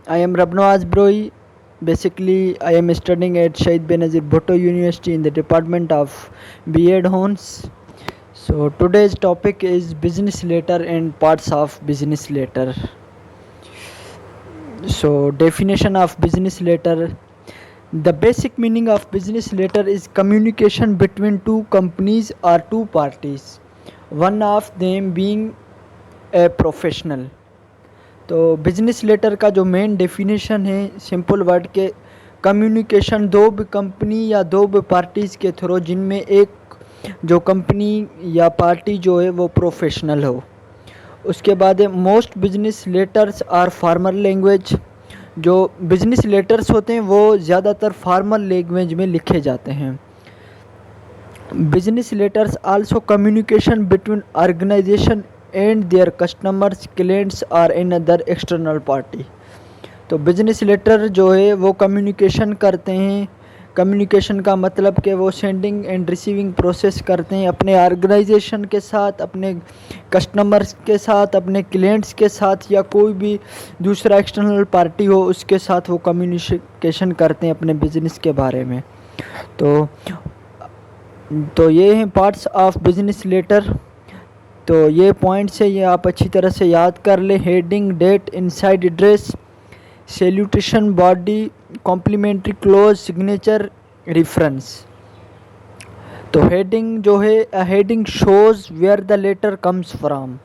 I am Rabnawaz Broi. Basically, I am studying at Shahid Benazir Bhutto University in the Department of B.Ed Hons. So today's topic is business letter and parts of business letter. So definition of business letter. The basic meaning of business letter is communication between two companies or two parties, one of them being a professional. तो business letter का जो main definition है simple word के communication दो भी company या दो भी पार्टीज़ के थ्रू जिनमें एक जो कंपनी या पार्टी जो है वो प्रोफेशनल हो। उसके बाद है most business letters are formal language. जो बिजनेस लेटर्स होते हैं वो ज़्यादातर फार्मल लैंग्वेज में लिखे जाते हैं। Business letters also communication between organisation and their customers clients are an other external party. तो बिजनेस लेटर जो है वो कम्युनिकेशन करते हैं। कम्युनिकेशन का मतलब कि वो सेंडिंग एंड रिसीविंग प्रोसेस करते हैं अपने ऑर्गेनाइजेशन के साथ, अपने कस्टमर्स के साथ, अपने क्लाइंट्स के साथ या कोई भी दूसरा एक्सटर्नल पार्टी हो उसके साथ वो कम्युनिकेशन करते हैं अपने बिजनेस के बारे में। तो ये हैं पार्ट्स ऑफ बिजनेस लेटर। तो ये पॉइंट्स है, ये आप अच्छी तरह से याद कर ले। Heading, date, inside address, salutation, body, complimentary close, signature, reference. तो हेडिंग जो है, heading shows where the letter comes from.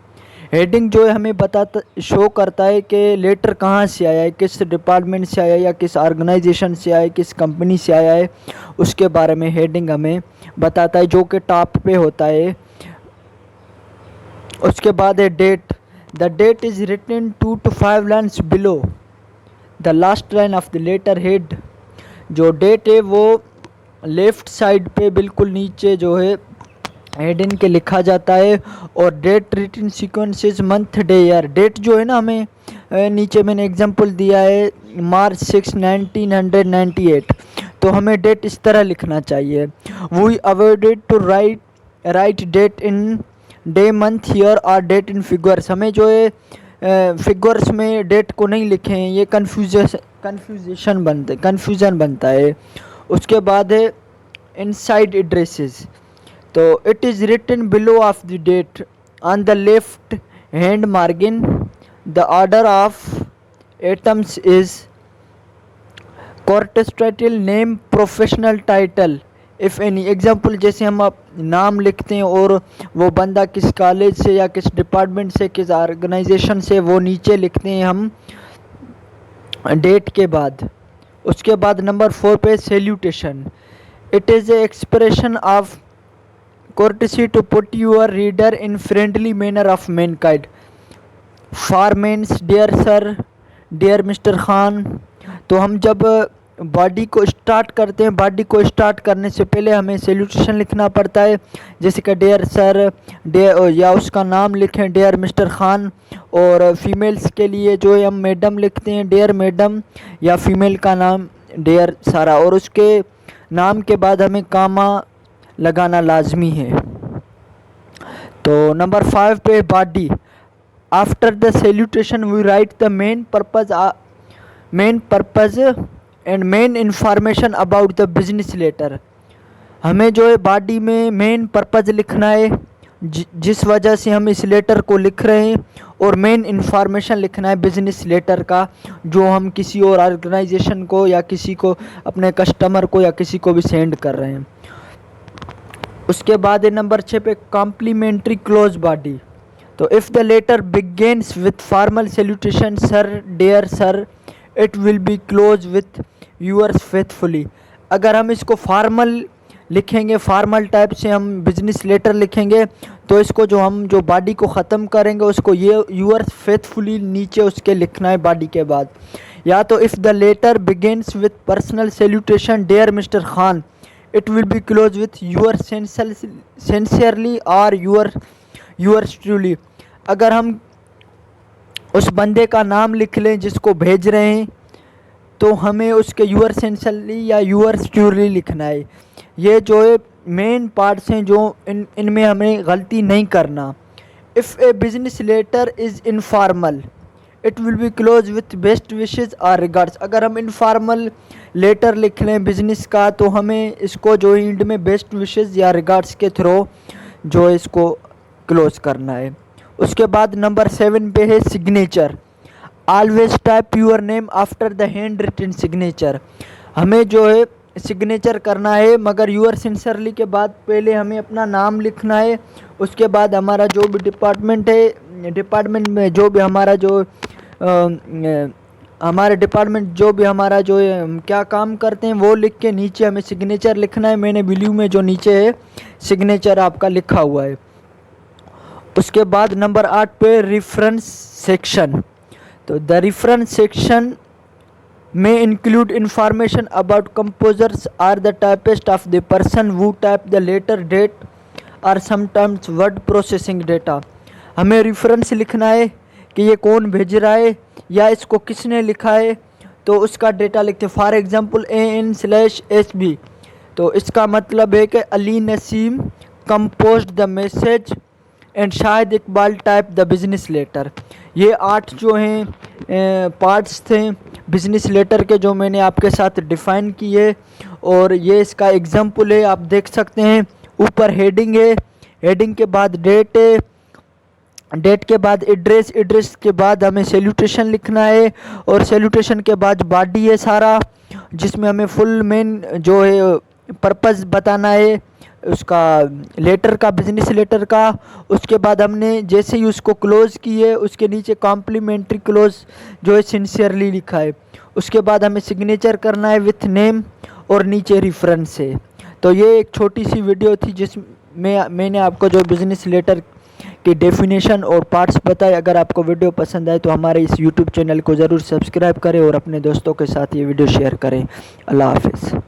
Heading जो है हमें बताता शो करता है कि लेटर कहाँ से आया है, किस डिपार्टमेंट से आया है या किस ऑर्गेनाइजेशन से आया है, किस कंपनी से आया है, उसके बारे में हेडिंग हमें बताता है जो कि टॉप पे होता है। उसके बाद है date. The date is written 2 to 5 lines below the last line of the letter head. जो डेट है वो लेफ़्ट साइड पे बिल्कुल नीचे जो है हेड इनके लिखा जाता है। और date written sequences month day year. Date जो है ना हमें नीचे मैंने एग्जांपल दिया है March 6, 1998। तो हमें डेट इस तरह लिखना चाहिए। We avoided to write date in day, month, year और डेट इन फिगर्स। हमें जो है फिगर्स में डेट को नहीं लिखें, ये कन्फ्यूज़न बनता है। उसके बाद है इनसाइड एड्रेसेस। तो it is written below of the date on the left hand margin. The order of items is courtesy title, name, professional title if any. Example जैसे हम आप नाम लिखते हैं और वो बंदा किस कॉलेज से या किस डिपार्टमेंट से, किस ऑर्गेनाइजेशन से, वो नीचे लिखते हैं हम डेट के बाद। उसके बाद नंबर 4 पे salutation. It is a expression of courtesy to put your reader in friendly manner of mankind. For means dear sir, dear Mr. Khan. तो हम जब बॉडी को स्टार्ट करते हैं, बॉडी को स्टार्ट करने से पहले हमें सैल्यूटेशन लिखना पड़ता है, जैसे कि डियर सर, डियर, या उसका नाम लिखें डियर मिस्टर खान। और फीमेल्स के लिए जो है हम मैडम लिखते हैं डियर मैडम, या फीमेल का नाम डियर सारा। और उसके नाम के बाद हमें कामा लगाना लाजमी है। तो नंबर 5 पे body. After the salutation we write the main purpose and main information about the business letter. हमें जो है बॉडी में मेन पर्पज़ लिखना है जिस वजह से हम इस लेटर को लिख रहे हैं, और मेन इंफॉर्मेशन लिखना है बिजनेस लेटर का जो हम किसी और ऑर्गेनाइजेशन को या किसी को, अपने कस्टमर को या किसी को भी सेंड कर रहे हैं। उसके बाद है नंबर 6 पे कॉम्प्लीमेंट्री क्लोज बॉडी। तो if the letter begins with formal salutation sir, dear sir, it will be close with yours faithfully. अगर हम इसको फॉर्मल लिखेंगे, फॉर्मल टाइप से हम बिजनेस लेटर लिखेंगे, तो इसको जो बॉडी को ख़त्म करेंगे उसको ये यूअर्स फेथफुली नीचे उसके लिखना है बॉडी के बाद। या तो if the letter begins with personal salutation dear Mr Khan, it will be close with your sincerely और यूअर्स ट्रूली। अगर हम उस बंदे का नाम लिख लें जिसको भेज रहे हैं, तो हमें उसके यूअर सिंसियरली या यूअर्स ट्रूली लिखना है। ये जो है मेन पार्ट्स हैं जो इनमें हमें गलती नहीं करना। If a business letter is informal, it will be close with best wishes और रिगार्ड्स। अगर हम इनफॉर्मल लेटर लिख लें बिजनेस का तो हमें इसको जो एंड में बेस्ट विशेज या रिगार्ड्स के थ्रू जो है इसको क्लोज करना है। उसके बाद नंबर 7 पे है signature. Always type your name after the hand written signature. हमें जो है सिग्नेचर करना है मगर यूर सिंसरली के बाद पहले हमें अपना नाम लिखना है। उसके बाद हमारा जो भी डिपार्टमेंट है, डिपार्टमेंट में जो भी हमारा जो हमारे डिपार्टमेंट जो भी हमारा जो है हम क्या काम करते हैं वो लिख के नीचे हमें सिग्नेचर लिखना है। मैंने ब्लू में जो नीचे है सिग्नेचर आपका लिखा हुआ है। उसके बाद नंबर 8 पे रेफरेंस सेक्शन। तो the reference section may include information about composers or the typist of the person who typed the letter, date or sometimes word processing data। हमें रेफरेंस लिखना है कि ये कौन भेज रहा है या इसको किसने लिखा है, तो उसका डेटा लिखते हैं। फॉर एग्जांपल AN/SB, तो इसका मतलब है कि Ali Naseem composed the message and Shahid Iqbal type the business letter. ये 8 जो हैं पार्ट्स थे बिजनेस लेटर के जो मैंने आपके साथ डिफ़ाइन किए, और ये इसका एग्जांपल है। आप देख सकते हैं ऊपर हेडिंग है, हेडिंग के बाद डेट है, डेट के बाद एड्रेस, एड्रेस के बाद हमें सैल्यूटेशन लिखना है, और सैल्यूटेशन के बाद बॉडी है सारा जिसमें हमें फुल मेन जो है पर्पस बताना है उसका लेटर का, बिजनेस लेटर का। उसके बाद हमने जैसे ही उसको क्लोज़ किए उसके नीचे कॉम्प्लीमेंट्री क्लोज जो है सिंसियरली लिखा है। उसके बाद हमें सिग्नेचर करना है विथ नेम और नीचे रेफरेंस है। तो ये एक छोटी सी वीडियो थी जिसमें मैंने आपको जो बिज़नेस लेटर की डेफिनेशन और पार्ट्स बताए। अगर आपको वीडियो पसंद आए तो हमारे इस यूट्यूब चैनल को ज़रूर सब्सक्राइब करें और अपने दोस्तों के साथ ये वीडियो शेयर करें। अल्लाह हाफिज़।